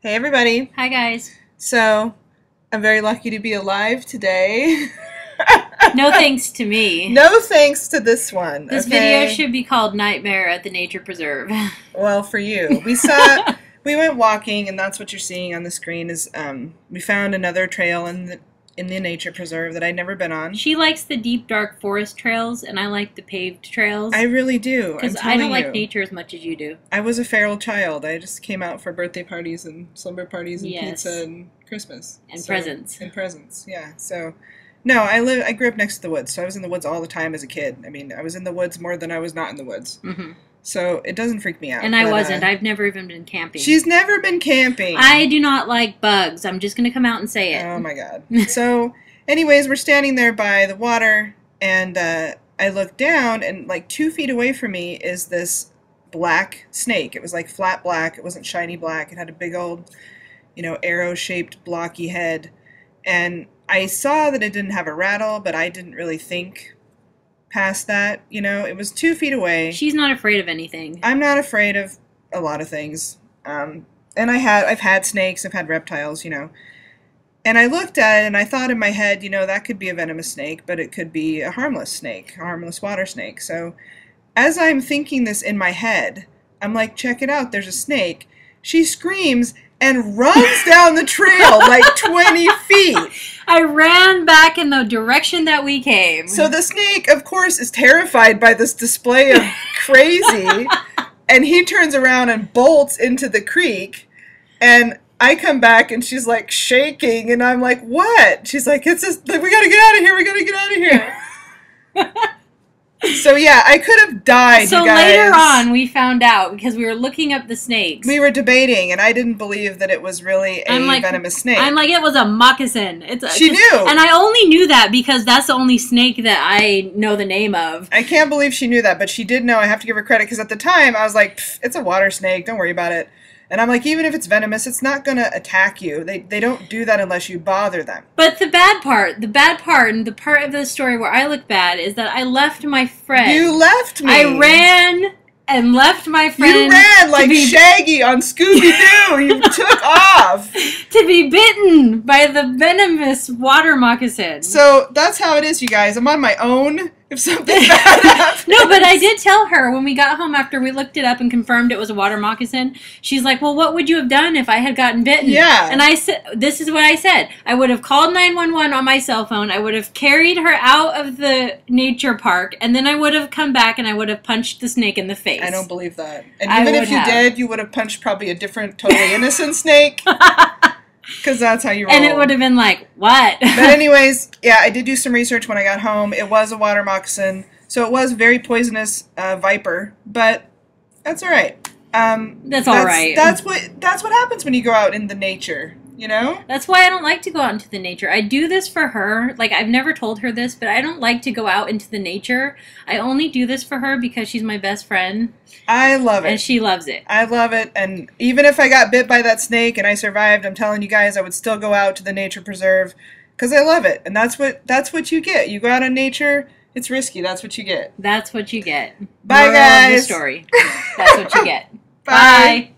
Hey everybody. Hi guys. So, I'm very lucky to be alive today. No thanks to me. No thanks to this one. This video should be called Nightmare at the Nature Preserve. Well, for you. We went walking, and that's what you're seeing on the screen is we found another trail in the nature preserve that I'd never been on. She likes the deep dark forest trails, and I like the paved trails. I really do. Because I don't like nature as much as you do. I was a feral child. I just came out for birthday parties and slumber parties and pizza and Christmas. And presents. And presents, yeah. So, no, I grew up next to the woods, so I was in the woods all the time as a kid. I mean, I was in the woods more than I was not in the woods. Mm-hmm. So it doesn't freak me out. And I wasn't. I've never even been camping. She's never been camping. I do not like bugs. I'm just going to come out and say it. Oh, my God. So, anyways, we're standing there by the water, and I look down, and like 2 feet away from me is this black snake. It was like flat black. It wasn't shiny black. It had a big old, arrow-shaped, blocky head. And I saw that it didn't have a rattle, but I didn't really think past that. It was 2 feet away. She's not afraid of anything. I'm not afraid of a lot of things. And I've had snakes, I've had reptiles, And I looked at it and I thought in my head, that could be a venomous snake, but it could be a harmless snake, a harmless water snake. So as I'm thinking this in my head, I'm like, check it out, there's a snake. She screams and runs down the trail like 20 feet. I ran back in the direction that we came. So the snake, of course, is terrified by this display of crazy, and he turns around and bolts into the creek, and I come back, and she's, like, shaking, and I'm like, what? She's like, it's just, like, we gotta get out of here, we gotta get out of here. So, yeah, I could have died, so you guys. Later on, we found out, because we were looking up the snakes. We were debating, and I didn't believe that it was really a venomous snake. I'm like, it was a moccasin. She knew. And I only knew that because that's the only snake that I know the name of. I can't believe she knew that, but she did know. I have to give her credit, because at the time, I was like, it's a water snake, don't worry about it. And I'm like, even if it's venomous, it's not going to attack you. They don't do that unless you bother them. But the bad part, and the part of the story where I look bad is that I left my friend. You left me. I ran and left my friend. You ran like Shaggy on Scooby-Doo. You took off. To be bitten by the venomous water moccasin. So that's how it is, you guys. I'm on my own. If something bad happens. No, but I did tell her when we got home after we looked it up and confirmed it was a water moccasin. She's like, well, what would you have done if I had gotten bitten? Yeah. And I said, this is what I said. I would have called 911 on my cell phone. I would have carried her out of the nature park. And then I would have come back and I would have punched the snake in the face. I don't believe that. And even if you did, you would have punched probably a different, totally innocent snake. Because that's how you roll. And it would have been like, what? But anyways, yeah, I did do some research when I got home. It was a water moccasin. So it was very poisonous viper. But that's all right. That's all right. That's what happens when you go out in the nature, That's why I don't like to go out into the nature. I do this for her. Like, I've never told her this, but I don't like to go out into the nature. I only do this for her because she's my best friend. I love it. And she loves it. I love it. And even if I got bit by that snake and I survived, I'm telling you guys, I would still go out to the nature preserve because I love it. And that's what you get. You go out in nature, it's risky. That's what you get. That's what you get. Bye, Moral guys. Of the story. That's what you get. Bye. Bye.